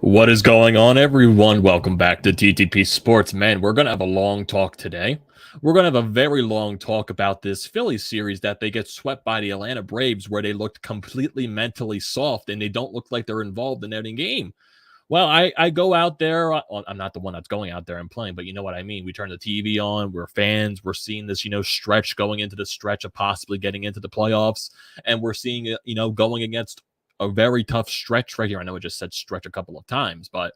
What is going on, everyone? Welcome back to TTP Sports. Man, we're going to have a long talk today. We're going to have a very long talk about this Phillies series that they get swept by the Atlanta Braves, where they looked completely mentally soft and they don't look like they're involved in any game. Well, I go out there. I'm not the one that's going out there and playing, but you know what I mean. We turn the TV on. We're fans. We're seeing this, stretch going into the stretch of possibly getting into the playoffs. And we're seeing it, going against a very tough stretch right here. I know I just said stretch a couple of times, but,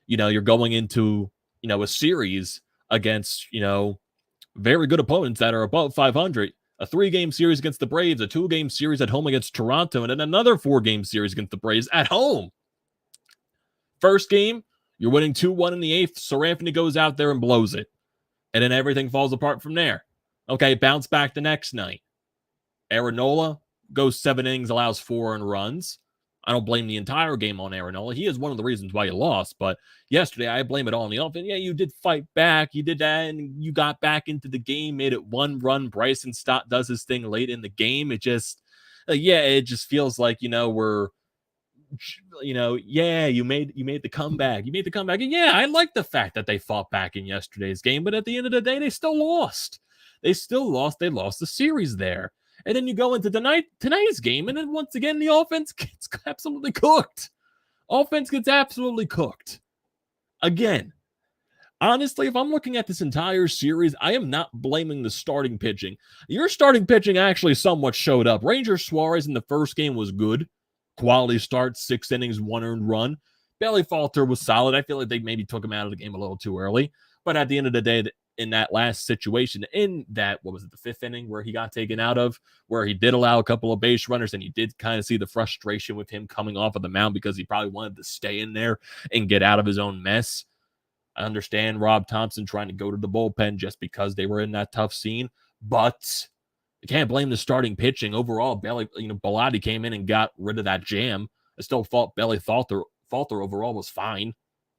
you're going into, a series against, very good opponents that are above 500. A 3-game series against the Braves, a 2-game series at home against Toronto, and then another 4-game series against the Braves at home. First game, you're winning 2-1 in the 8th. Sir goes out there and blows it. And then everything falls apart from there. Okay, bounce back the next night. Nola goes 7 innings, allows 4 earned runs. I don't blame the entire game on Nola. He is one of the reasons why you lost. But yesterday, I blame it all on the offense. Yeah, you did fight back. You did that, and you got back into the game, made it 1 run. Bryce does his thing late in the game. It just, it just feels like, we're, you made the comeback. You made the comeback. And yeah, I like the fact that they fought back in yesterday's game, but at the end of the day, they still lost. They lost the series there. And then you go into tonight's game, and then once again, the offense gets absolutely cooked. Offense gets absolutely cooked. Again, honestly, if I'm looking at this entire series, I am not blaming the starting pitching. Your starting pitching actually somewhat showed up. Ranger Suarez in the first game was good. Quality start, 6 innings, 1 earned run. Bailey Falter was solid. I feel like they maybe took him out of the game a little too early. But at the end of the day, in that last situation, in that, the 5th inning where he got taken out of, where he did allow a couple of base runners, and you did kind of see the frustration with him coming off of the mound because he probably wanted to stay in there and get out of his own mess. I understand Rob Thompson trying to go to the bullpen just because they were in that tough scene, but you can't blame the starting pitching. Overall, Bellotti came in and got rid of that jam. I still thought Falter overall was fine.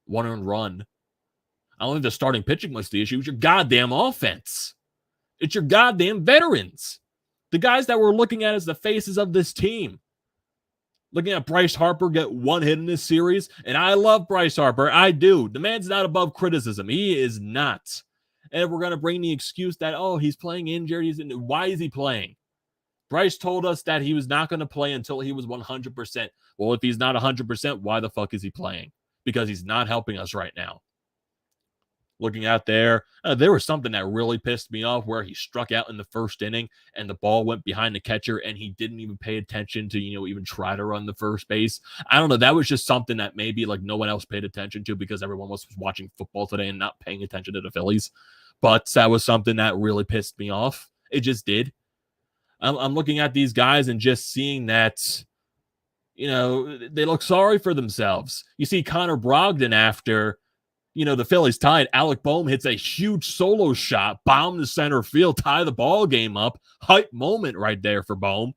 1 earned run. I don't think the starting pitching was the issue. It's your goddamn offense. It's your goddamn veterans. The guys that we're looking at as the faces of this team. Looking at Bryce Harper get 1 hit in this series, and I love Bryce Harper. I do. The man's not above criticism. He is not. And if we're going to bring the excuse that, he's playing injured, why is he playing? Bryce told us that he was not going to play until he was 100%. Well, if he's not 100%, why the fuck is he playing? Because he's not helping us right now. Looking out there, there was something that really pissed me off where he struck out in the first inning and the ball went behind the catcher and he didn't even pay attention to, even try to run the first base. I don't know. That was just something that maybe no one else paid attention to because everyone was watching football today and not paying attention to the Phillies. But that was something that really pissed me off. It just did. I'm looking at these guys and just seeing that, they look sorry for themselves. You see Connor Brogdon after, the Phillies tied. Alec Boehm hits a huge solo shot, bomb to center field, tie the ball game up. Hype moment right there for Boehm.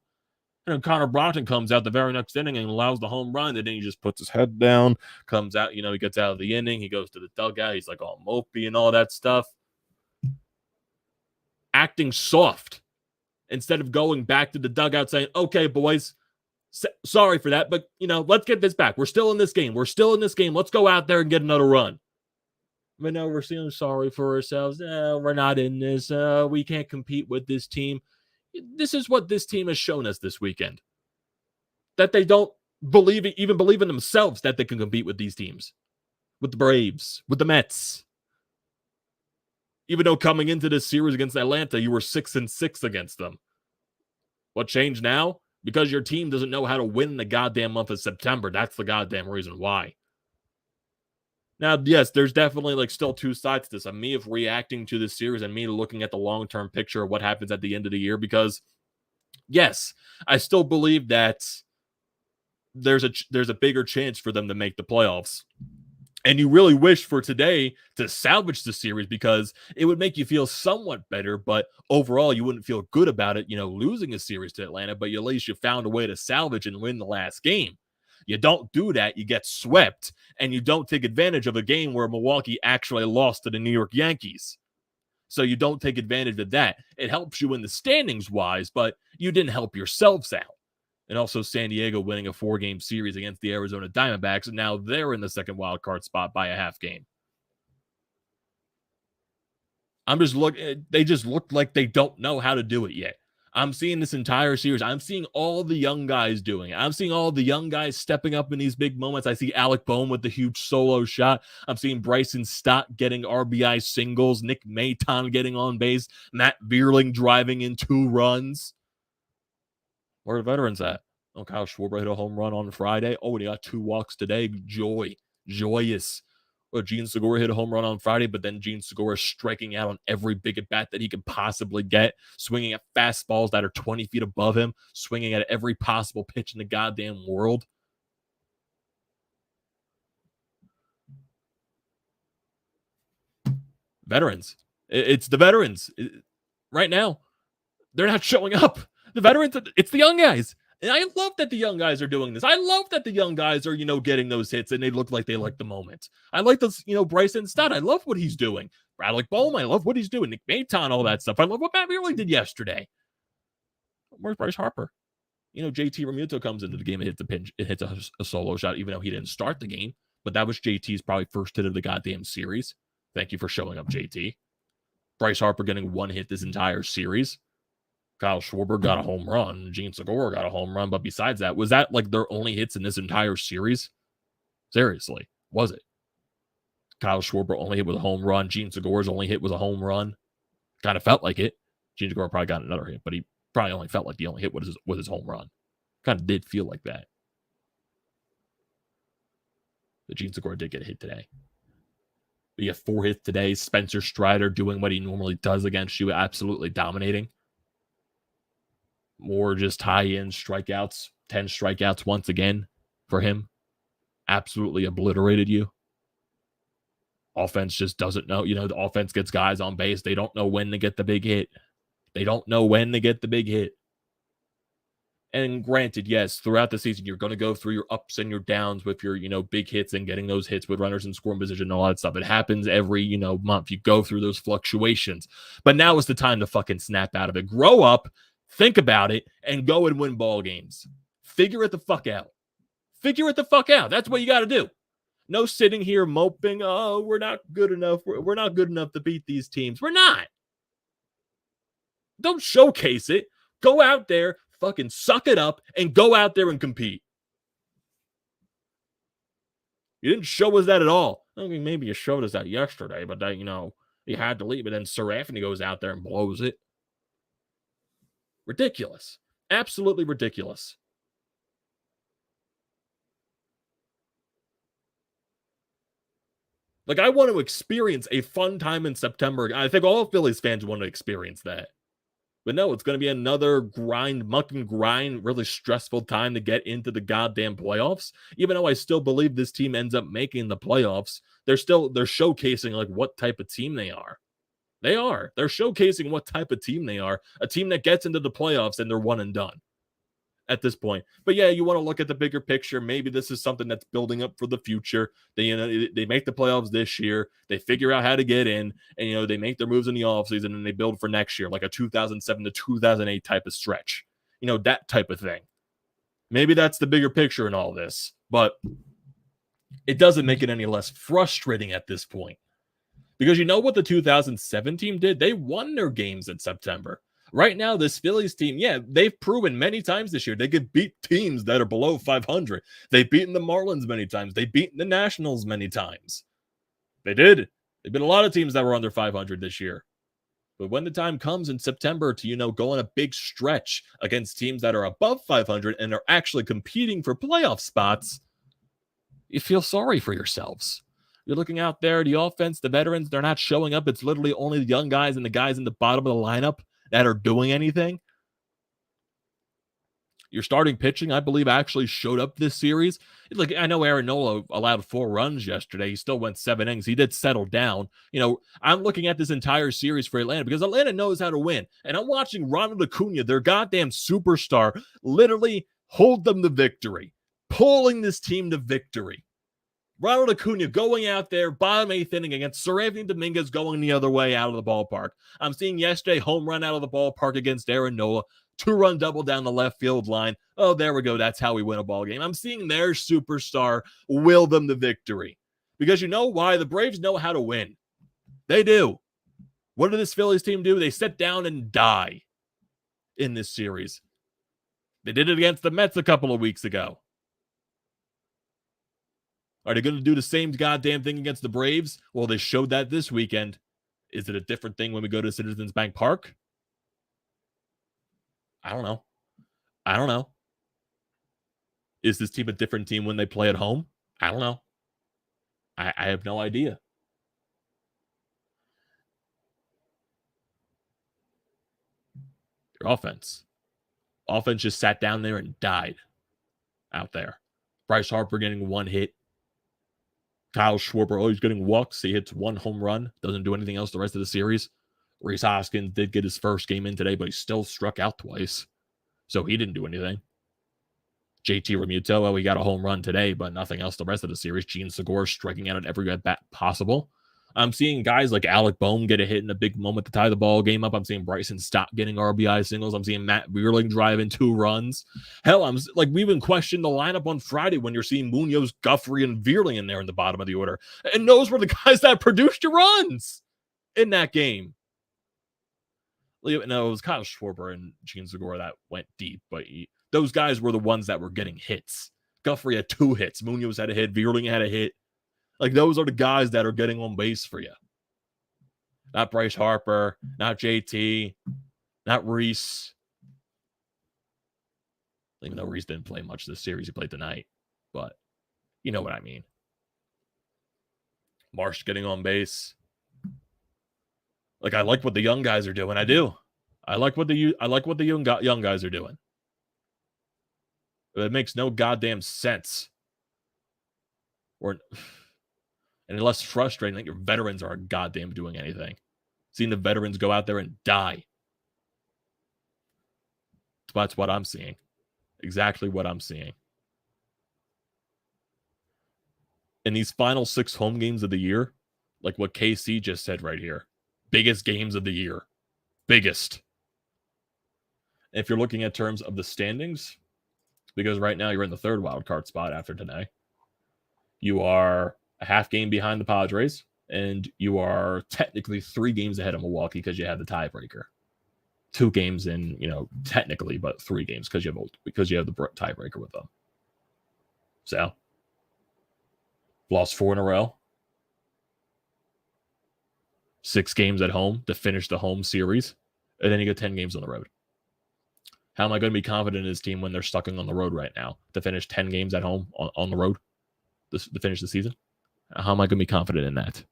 And then Connor Brogdon comes out the very next inning and allows the home run. And then he just puts his head down, comes out, he gets out of the inning. He goes to the dugout. He's like all mopey and all that stuff. Acting soft instead of going back to the dugout saying, okay, boys, sorry for that, but, let's get this back. We're still in this game. Let's go out there and get another run. But no, we're feeling sorry for ourselves. We're not in this. We can't compete with this team. This is what this team has shown us this weekend. That they don't believe in themselves that they can compete with these teams. With the Braves, with the Mets. Even though coming into this series against Atlanta, you were 6-6 against them. What changed now? Because your team doesn't know how to win the goddamn month of September. That's the goddamn reason why. Now, yes, there's definitely still two sides to this. Me of reacting to this series and me looking at the long-term picture of what happens at the end of the year because, yes, I still believe that there's a bigger chance for them to make the playoffs. And you really wish for today to salvage the series because it would make you feel somewhat better, but overall you wouldn't feel good about it, losing a series to Atlanta, but at least you found a way to salvage and win the last game. You don't do that, you get swept, and you don't take advantage of a game where Milwaukee actually lost to the New York Yankees. So you don't take advantage of that. It helps you in the standings-wise, but you didn't help yourselves out. And also San Diego winning a 4-game series against the Arizona Diamondbacks, and now they're in the second wild card spot by a half game. They just look like they don't know how to do it yet. I'm seeing this entire series. I'm seeing all the young guys doing it. I'm seeing all the young guys stepping up in these big moments. I see Alec Bohm with the huge solo shot. I'm seeing Bryson Stott getting RBI singles, Nick Maton getting on base, Matt Vierling driving in 2 runs. Where are the veterans at? Oh, Kyle Schwarber hit a home run on Friday. Oh, and he got 2 walks today. Joyous. Well, Gene Segura hit a home run on Friday, but then Gene Segura striking out on every big at bat that he could possibly get, swinging at fastballs that are 20 feet above him, swinging at every possible pitch in the goddamn world. Veterans. It's the veterans. Right now, they're not showing up. The veterans, it's the young guys. And I love that the young guys are doing this. I love that the young guys are, getting those hits and they look like they like the moment. I like this, Bryson Stott. I love what he's doing. Alec Bohm, I love what he's doing. Nick Maton, all that stuff. I love what Matt Vierling did yesterday. Where's Bryce Harper? JT Realmuto comes into the game and hits a pinch. It hits a solo shot, even though he didn't start the game. But that was JT's probably first hit of the goddamn series. Thank you for showing up, JT. Bryce Harper getting 1 hit this entire series. Kyle Schwarber got a home run. Gene Segura got a home run. But besides that, was that like their only hits in this entire series? Seriously, was it? Kyle Schwarber only hit with a home run. Gene Segura's only hit was a home run. Kind of felt like it. Gene Segura probably got another hit, but he probably only felt like the only hit was his home run. Kind of did feel like that. But Gene Segura did get a hit today. But you have 4 hits today. Spencer Strider doing what he normally does against you, absolutely dominating. More just high-end strikeouts, 10 strikeouts once again for him. Absolutely obliterated you. Offense just doesn't know. The offense gets guys on base. They don't know when to get the big hit. And granted, yes, throughout the season, you're going to go through your ups and your downs with your, big hits and getting those hits with runners in scoring position and all that stuff. It happens every, month. You go through those fluctuations. But now is the time to fucking snap out of it. Grow up. Think about it and go and win ball games. Figure it the fuck out. That's what you got to do. No sitting here moping, oh, we're not good enough. We're not good enough to beat these teams. We're not. Don't showcase it. Go out there, fucking suck it up, and go out there and compete. You didn't show us that at all. I mean, maybe you showed us that yesterday, but that, you had to leave. But then Sir Anthony goes out there and blows it. Ridiculous. Absolutely ridiculous. Like, I want to experience a fun time in September. I think all Phillies fans want to experience that. But no, it's going to be another muck and grind, really stressful time to get into the goddamn playoffs. Even though I still believe this team ends up making the playoffs, they're showcasing like what type of team they are. They're showcasing what type of team they are. A team that gets into the playoffs and they're one and done at this point. But yeah, you want to look at the bigger picture. Maybe this is something that's building up for the future. They make the playoffs this year. They figure out how to get in, and they make their moves in the offseason and they build for next year, like a 2007 to 2008 type of stretch. That type of thing. Maybe that's the bigger picture in all this, but it doesn't make it any less frustrating at this point. Because you know what the 2007 team did? They won their games in September. Right now, this Phillies team, yeah, they've proven many times this year they could beat teams that are below 500. They've beaten the Marlins many times. They've beaten the Nationals many times. They did. They've been a lot of teams that were under 500 this year. But when the time comes in September to, go on a big stretch against teams that are above 500 and are actually competing for playoff spots, you feel sorry for yourselves. You're looking out there, the offense, the veterans, they're not showing up. It's literally only the young guys and the guys in the bottom of the lineup that are doing anything. Your starting pitching, I believe, actually showed up this series. Like, I know Aaron Nola allowed 4 runs yesterday. He still went 7 innings. He did settle down. I'm looking at this entire series for Atlanta because Atlanta knows how to win. And I'm watching Ronald Acuna, their goddamn superstar, literally hold them to victory, pulling this team to victory. Ronald Acuna going out there, bottom 8th inning against Sir Anthony Dominguez going the other way out of the ballpark. I'm seeing yesterday home run out of the ballpark against Aaron Nola. 2-run double down the left field line. Oh, there we go. That's how we win a ball game. I'm seeing their superstar will them the victory. Because you know why? The Braves know how to win. They do. What did this Phillies team do? They sit down and die in this series. They did it against the Mets a couple of weeks ago. Are they going to do the same goddamn thing against the Braves? Well, they showed that this weekend. Is it a different thing when we go to Citizens Bank Park? I don't know. Is this team a different team when they play at home? I don't know. I have no idea. Your offense just sat down there and died out there. Bryce Harper getting 1 hit. Kyle Schwarber always getting walks. He hits 1 home run. Doesn't do anything else the rest of the series. Rhys Hoskins did get his first game in today, but he still struck out twice. So he didn't do anything. JT Realmuto, well, he got a home run today, but nothing else the rest of the series. Gene Segura striking out at every at-bat possible. I'm seeing guys like Alec Bohm get a hit in a big moment to tie the ball game up. I'm seeing Bryson stop getting RBI singles. I'm seeing Matt Beerling driving 2 runs. Hell, we even questioned the lineup on Friday when you're seeing Munoz, Guthrie, and Beerling in there in the bottom of the order. And those were the guys that produced your runs in that game. No, it was Kyle Schwarber and Gene Segura that went deep, but those guys were the ones that were getting hits. Guthrie had 2 hits. Munoz had a hit. Beerling had a hit. Like, those are the guys that are getting on base for you. Not Bryce Harper, not JT, not Rhys. Even though Rhys didn't play much this series, he played tonight. But you know what I mean. Marsh getting on base. Like, I like what the young guys are doing. I do. I like what the young guys are doing. It makes no goddamn sense. And less frustrating that your veterans aren't goddamn doing anything. Seeing the veterans go out there and die. That's what I'm seeing. Exactly what I'm seeing. In these final 6 home games of the year, like what KC just said right here, biggest games of the year. Biggest. If you're looking at terms of the standings, because right now you're in the 3rd wild card spot after today, you are a half game behind the Padres, and you are technically 3 games ahead of Milwaukee because you have the tiebreaker. 2 games in, technically, but 3 games because you have the tiebreaker with them. So, lost 4 in a row. 6 games at home to finish the home series, and then you get 10 games on the road. How am I going to be confident in this team when they're stuck on the road right now to finish 10 games at home on the road to finish the season? How am I going to be confident in that?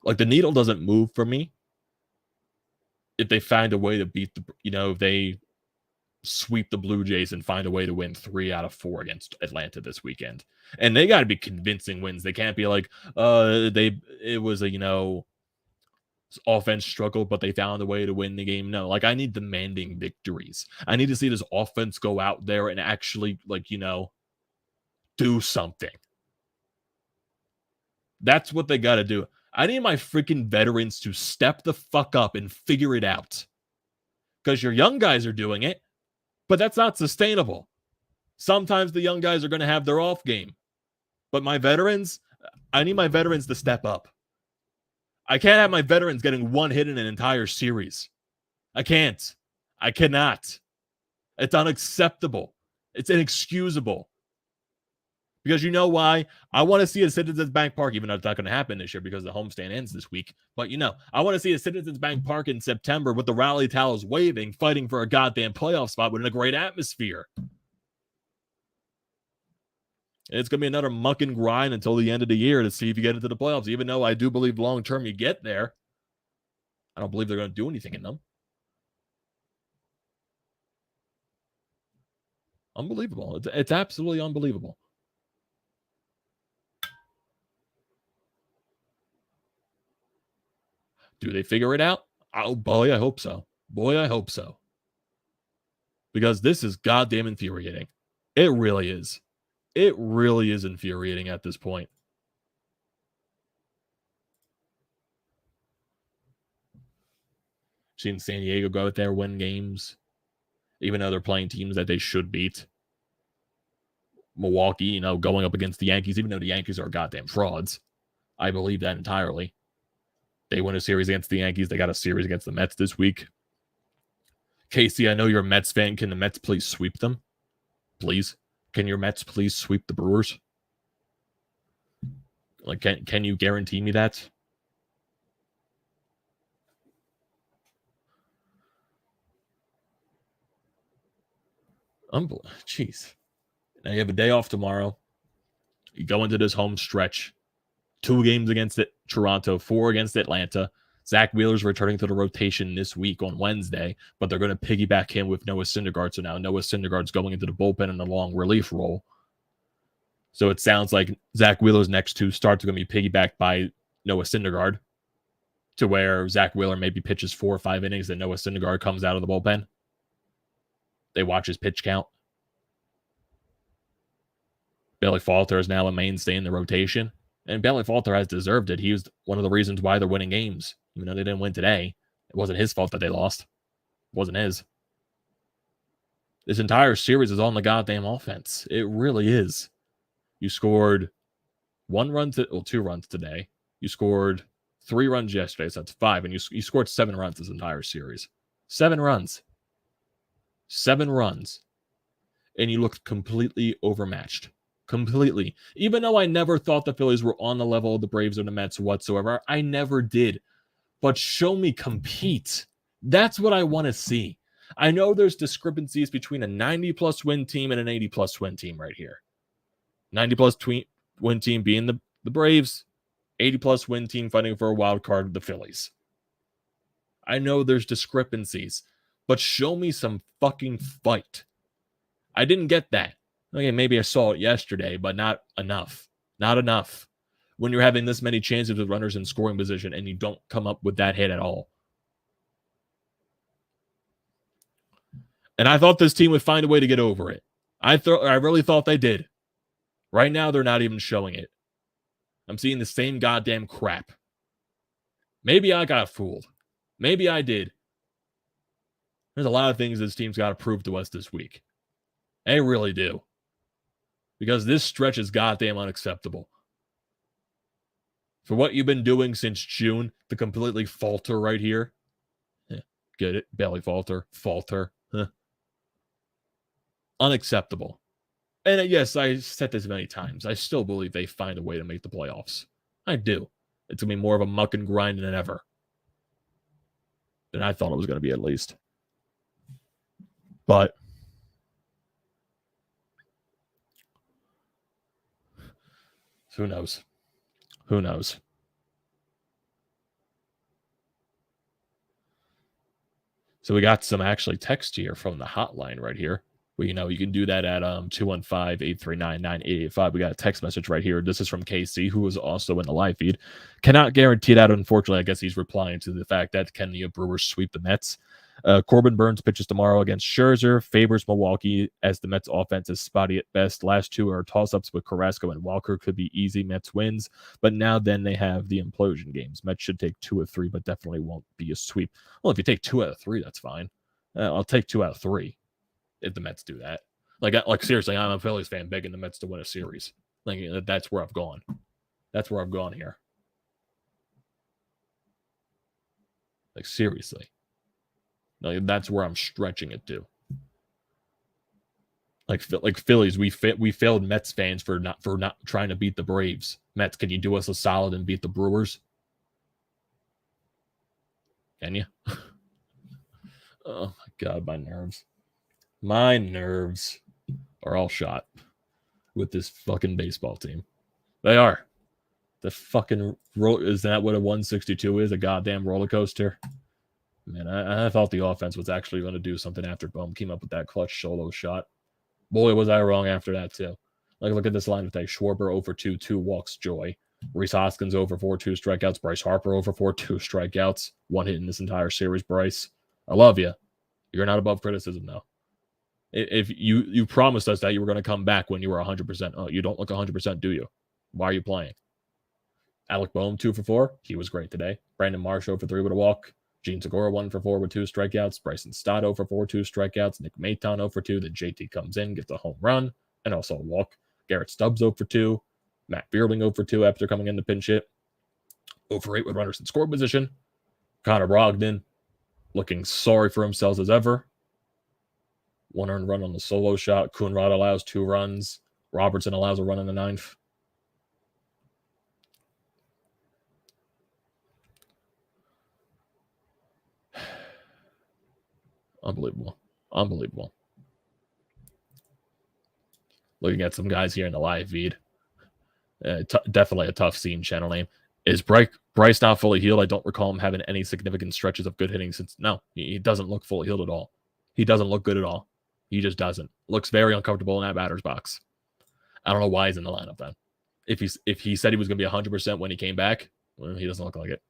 Like, the needle doesn't move for me if they find a way to beat if they sweep the Blue Jays and find a way to win 3 out of 4 against Atlanta this weekend. And they got to be convincing wins. They can't be like, it was a, offense struggled, but they found a way to win the game. No, like, I need demanding victories. I need to see this offense go out there and actually, do something. That's what they got to do. I need my freaking veterans to step the fuck up and figure it out. Because your young guys are doing it, but that's not sustainable. Sometimes the young guys are going to have their off game. But my veterans, I need my veterans to step up. I can't have my veterans getting 1 hit in an entire series. I can't. I cannot. It's unacceptable. It's inexcusable. Because you know why? I want to see a Citizens Bank Park, even though it's not going to happen this year because the homestand ends this week. But, I want to see a Citizens Bank Park in September with the rally towels waving, fighting for a goddamn playoff spot with a great atmosphere. And it's going to be another muck and grind until the end of the year to see if you get into the playoffs. Even though I do believe long-term you get there, I don't believe they're going to do anything in them. Unbelievable. It's absolutely unbelievable. Do they figure it out? Oh, boy, I hope so. Boy, I hope so. Because this is goddamn infuriating. It really is. It really is infuriating at this point. Seen San Diego go out there, win games, even though they're playing teams that they should beat. Milwaukee, going up against the Yankees, even though the Yankees are goddamn frauds. I believe that entirely. They win a series against the Yankees. They got a series against the Mets this week. Casey, I know you're a Mets fan. Can the Mets please sweep them? Please. Can your Mets please sweep the Brewers? Like, can you guarantee me that? Jeez. Now you have a day off tomorrow. You go into this home stretch. 2 games against Toronto, 4 against Atlanta. Zack Wheeler's returning to the rotation this week on Wednesday, but they're going to piggyback him with Noah Syndergaard. So now Noah Syndergaard's going into the bullpen in a long relief role. So it sounds like Zack Wheeler's next 2 starts are going to be piggybacked by Noah Syndergaard, to where Zack Wheeler maybe pitches 4 or 5 innings and Noah Syndergaard comes out of the bullpen. They watch his pitch count. Bailey Falter is now a mainstay in the rotation. And Bailey Falter has deserved it. He was one of the reasons why they're winning games. Even though they didn't win today, it wasn't his fault that they lost. It wasn't his. This entire series is on the goddamn offense. It really is. You scored 2 runs today. You scored 3 runs yesterday, so that's 5. And you scored 7 runs this entire series. 7 runs. 7 runs. And you looked completely overmatched. Completely. Even though I never thought the Phillies were on the level of the Braves or the Mets whatsoever, I never did. But show me compete. That's what I want to see. I know there's discrepancies between a 90-plus win team and an 80-plus win team right here. 90-plus win team being the Braves, 80-plus win team fighting for a wild card, the Phillies. I know there's discrepancies, but show me some fucking fight. I didn't get that. Okay, maybe I saw it yesterday, but not enough. Not enough. When you're having this many chances with runners in scoring position and you don't come up with that hit at all. And I thought this team would find a way to get over it. I really thought they did. Right now, they're not even showing it. I'm seeing the same goddamn crap. Maybe I got fooled. Maybe I did. There's a lot of things this team's got to prove to us this week. They really do. Because this stretch is goddamn unacceptable. For what you've been doing since June, to completely falter right here. Get it? Bailey Falter. Unacceptable. And yes, I said this many times. I still believe they find a way to make the playoffs. I do. It's going to be more of a muck and grind than ever. Than I thought it was going to be, at least. But who knows? Who knows? So we got some actually text here from the hotline right here. Well, you can do that at 215-839-9885. We got a text message right here. This is from KC, who was also in the live feed. Cannot guarantee that, unfortunately. I guess he's replying to the fact that can the Brewers sweep the Mets? Corbin Burns pitches tomorrow against Scherzer, favors Milwaukee as the Mets offense is spotty at best. Last 2 are toss-ups with Carrasco and Walker. Could be easy Mets wins, but now then they have the implosion games. Mets should take 2 of 3, but definitely won't be a sweep. Well, if you take 2 out of 3, that's fine. I'll take 2 out of 3 if the Mets do that. Like seriously, I'm a Phillies fan begging the Mets to win a series. Like, that's where I've gone. That's where I've gone here. Like, seriously. Like, that's where I'm stretching it to. Like Phillies, we failed Mets fans for not trying to beat the Braves. Mets, can you do us a solid and beat the Brewers? Can you? Oh my God, my nerves. My nerves are all shot with this fucking baseball team. They are. The fucking is that what a 162 is? A goddamn roller coaster. Man, I thought the offense was actually going to do something after Bohm came up with that clutch solo shot. Boy, was I wrong after that, too. Like, look at this line today. Schwarber over 2, 2 walks, joy. Rhys Hoskins over 4, 2 strikeouts. Bryce Harper over 4, 2 strikeouts. 1 hit in this entire series, Bryce. I love you. You're not above criticism, though. If you promised us that you were going to come back when you were 100%. Oh, you don't look 100%, do you? Why are you playing? Alec Bohm, 2 for 4. He was great today. Brandon Marsh over 3 with a walk. Gene Segura 1 for 4 with 2 strikeouts. Bryson Stott 0 for 4, 2 strikeouts. Nick Maton 0 for 2. Then JT comes in, gets a home run, and also a walk. Garrett Stubbs 0 for 2. Matt Beardling 0 for 2 after coming in to pinch hit. 0 for 8 with runners in score position. Connor Brogdon looking sorry for himself as ever. 1 earned run on the solo shot. Coonrod allows 2 runs. Robertson allows a run in the 9th. Unbelievable. Looking at some guys here in the live feed. Definitely a tough scene channel name. Is Bryce not fully healed? I don't recall him having any significant stretches of good hitting since. No, he doesn't look fully healed at all. He doesn't look good at all. He just doesn't. Looks very uncomfortable in that batter's box. I don't know why he's in the lineup then. If he said he was going to be 100% when he came back, well, he doesn't look like it.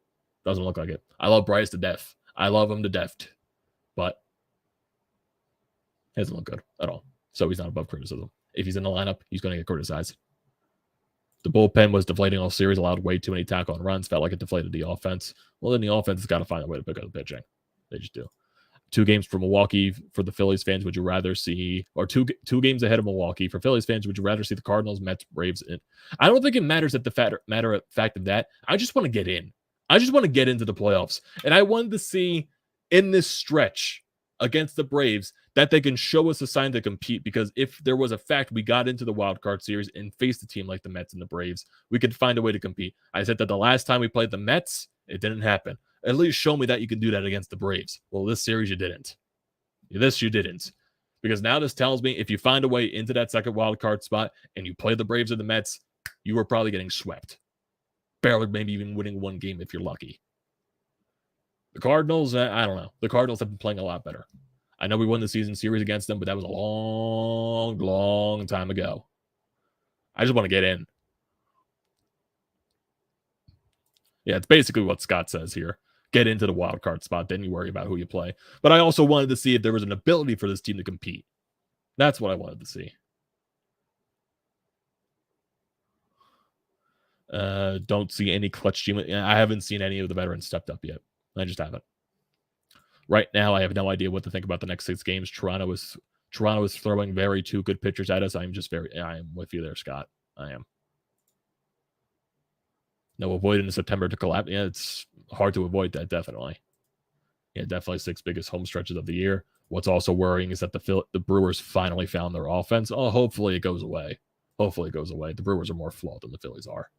Doesn't look like it. I love Bryce to death. I love him to death. But he doesn't look good at all. So he's not above criticism. If he's in the lineup, he's going to get criticized. The bullpen was deflating all series, allowed way too many tackle and runs, felt like it deflated the offense. Well, then the offense has got to find a way to pick up the pitching. They just do. 2 games for Milwaukee for the Phillies fans. Would you rather see, or two games ahead of Milwaukee for Phillies fans? Would you rather see the Cardinals, Mets, Braves? I don't think it matters at the matter of fact of that. I just want to get in. I just want to get into the playoffs, and I wanted to see in this stretch against the Braves that they can show us a sign to compete, because if there was a fact we got into the wild card series and faced a team like the Mets and the Braves, we could find a way to compete. I said that the last time we played the Mets, it didn't happen. At least show me that you can do that against the Braves. Well, this series you didn't. This you didn't. Because now this tells me if you find a way into that second wild card spot and you play the Braves or the Mets, you are probably getting swept. Barely maybe even winning 1 game if you're lucky. The Cardinals, I don't know. The Cardinals have been playing a lot better. I know we won the season series against them, but that was a long, long time ago. I just want to get in. Yeah, it's basically what Scott says here. Get into the wild card spot, then you worry about who you play. But I also wanted to see if there was an ability for this team to compete. That's what I wanted to see. Don't see any clutch team. I haven't seen any of the veterans stepped up yet. I just haven't. Right now, I have no idea what to think about the next 6 games. Toronto is throwing 2 good pitchers at us. I am with you there, Scott. I am. No, avoiding the September to collapse. Yeah, it's hard to avoid that, definitely. Yeah, definitely 6 biggest home stretches of the year. What's also worrying is that the Brewers finally found their offense. Oh, hopefully it goes away. Hopefully it goes away. The Brewers are more flawed than the Phillies are.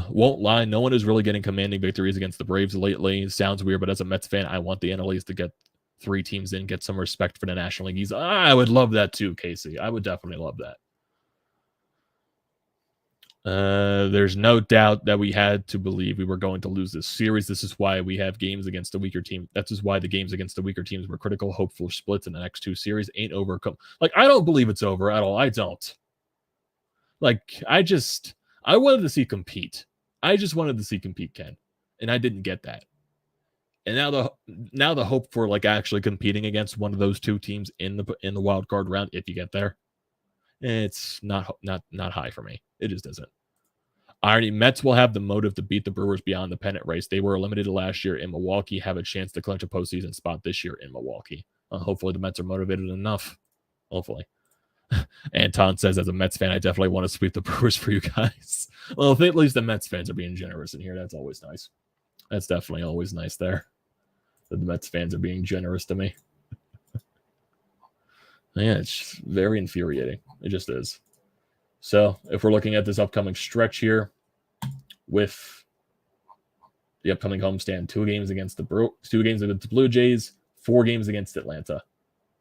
Won't lie, no one is really getting commanding victories against the Braves lately. It sounds weird, but as a Mets fan, I want the NL East to get 3 teams in, get some respect for the National League East. I would love that too, Casey. I would definitely love that. There's no doubt that we had to believe we were going to lose this series. This is why we have games against the weaker team. That is why the games against the weaker teams were critical. Hopeful splits in the next 2 series ain't overcome. Like, I don't believe it's over at all. I don't. Like, I wanted to see compete. I just wanted to see compete, Ken, and I didn't get that. And now the hope for like actually competing against one of those 2 teams in the wild card round, if you get there, it's not high for me. It just isn't. Irony, Mets will have the motive to beat the Brewers beyond the pennant race. They were eliminated last year in Milwaukee, have a chance to clinch a postseason spot this year in Milwaukee. Hopefully the Mets are motivated enough. Hopefully. Anton says, as a Mets fan, I definitely want to sweep the Brewers for you guys. Well, if at least the Mets fans are being generous in here, that's always nice. That's definitely always nice there. That the Mets fans are being generous to me. Yeah, it's very infuriating. It just is. So if we're looking at this upcoming stretch here with the upcoming homestand, 2 games against the Blue Jays, 4 games against Atlanta.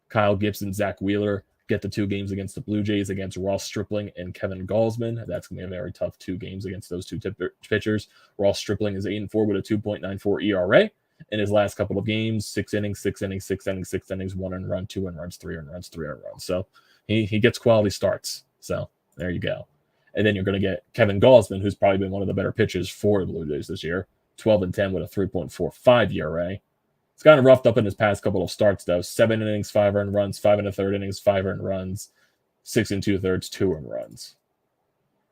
Kyle Gibson, Zack Wheeler get the 2 games against the Blue Jays against Ross Stripling and Kevin Gausman. That's going to be a very tough 2 games against those 2 pitchers. Ross Stripling is 8-4 with a 2.94 ERA. In his last couple of games, 6 innings, 6 innings, 6 innings, 6 innings, 1 earned run, 2 earned runs, 3 earned runs, 3 earned runs. So he gets quality starts. So there you go. And then you're going to get Kevin Gausman, who's probably been one of the better pitchers for the Blue Jays this year. 12-10 with a 3.45 ERA. It's kind of roughed up in his past couple of starts, though. 7 innings, 5 earned runs, 5 1/3 innings, 5 earned runs, 6 2/3, 2 earned runs.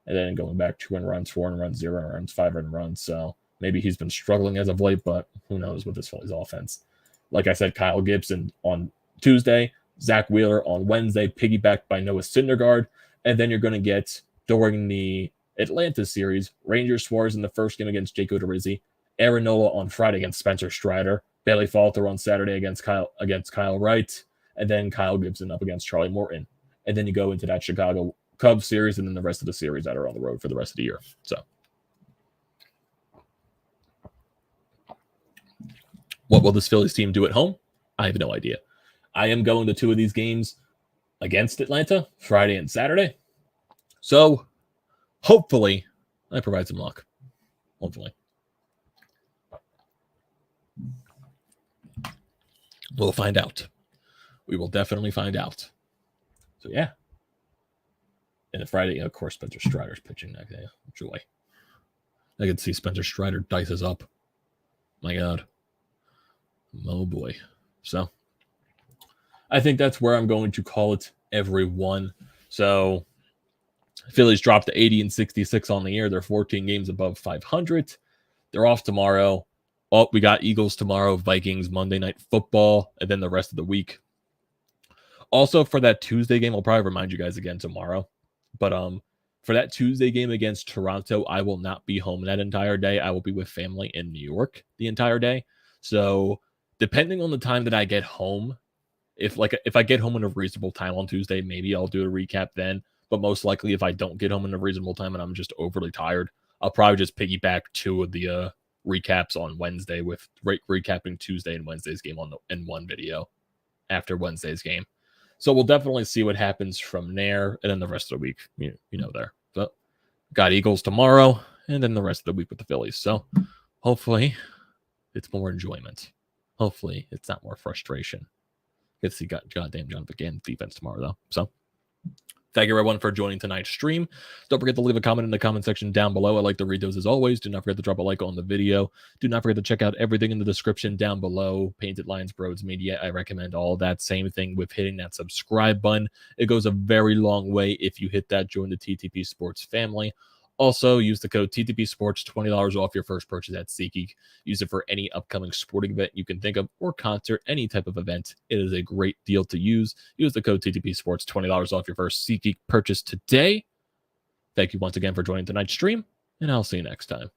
and then going back 2 runs, 4 runs, 0 runs, 5 runs. So maybe he's been struggling as of late, but who knows with this Phillies offense. Like I said, Kyle Gibson on Tuesday, Zack Wheeler on Wednesday, piggybacked by Noah Syndergaard. And then you're going to get, during the Atlanta series, Ranger Suarez in the first game against Jake Odorizzi, Aaron Nola on Friday against Spencer Strider, Bailey Falter on Saturday against Kyle Wright, and then Kyle Gibson up against Charlie Morton. And then you go into that Chicago Cubs series and then the rest of the series that are on the road for the rest of the year. So what will this Phillies team do at home? I have no idea. I am going to 2 of these games against Atlanta, Friday and Saturday. So hopefully I provide some luck. Hopefully. We'll find out. We will definitely find out. So yeah. And Friday, of course, Spencer Strider's pitching that day. Joy. I can see Spencer Strider dices up. My God. Oh boy. So I think that's where I'm going to call it, everyone. So Phillies dropped to 80-66 on the year. They're 14 games above 500. They're off tomorrow. Oh, we got Eagles tomorrow, Vikings, Monday Night Football, and then the rest of the week. Also, for that Tuesday game, I'll probably remind you guys again tomorrow. But for that Tuesday game against Toronto, I will not be home that entire day. I will be with family in New York the entire day. So depending on the time that I get home, if I get home in a reasonable time on Tuesday, maybe I'll do a recap then. But most likely, if I don't get home in a reasonable time and I'm just overly tired, I'll probably just piggyback 2 of the recaps on Wednesday with recapping Tuesday and Wednesday's game in one video after Wednesday's game. So we'll definitely see what happens from there, and then the rest of the week, you know, there. So got Eagles tomorrow, and then the rest of the week with the Phillies. So hopefully it's more enjoyment. Hopefully it's not more frustration. Get to see goddamn John McGinn defense tomorrow, though. So thank you, everyone, for joining tonight's stream. Don't forget to leave a comment in the comment section down below. I like to read those as always. Do not forget to drop a like on the video. Do not forget to check out everything in the description down below. Painted Lines, BrodesMedia. I recommend all that. Same thing with hitting that subscribe button. It goes a very long way if you hit that. Join the TTP Sports family. Also, use the code TTPSPORTS, $20 off your first purchase at SeatGeek. Use it for any upcoming sporting event you can think of or concert, any type of event. It is a great deal to use. Use the code TTPSPORTS, $20 off your first SeatGeek purchase today. Thank you once again for joining tonight's stream, and I'll see you next time.